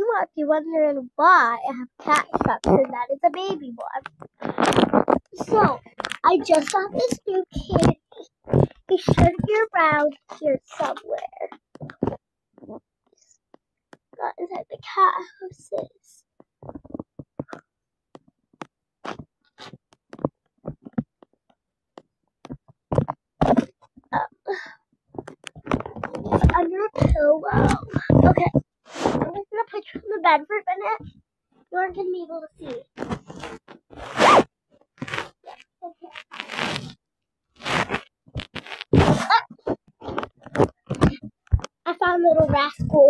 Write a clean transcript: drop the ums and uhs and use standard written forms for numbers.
You might be wondering why I have cat stuff, and that is a baby one. So, I just got this new kitty. He should be around here somewhere. Not inside the cat houses. He's under a pillow. Okay, I'm gonna put you on the bed for a minute. You aren't gonna be able to see. Okay. I found little rascal.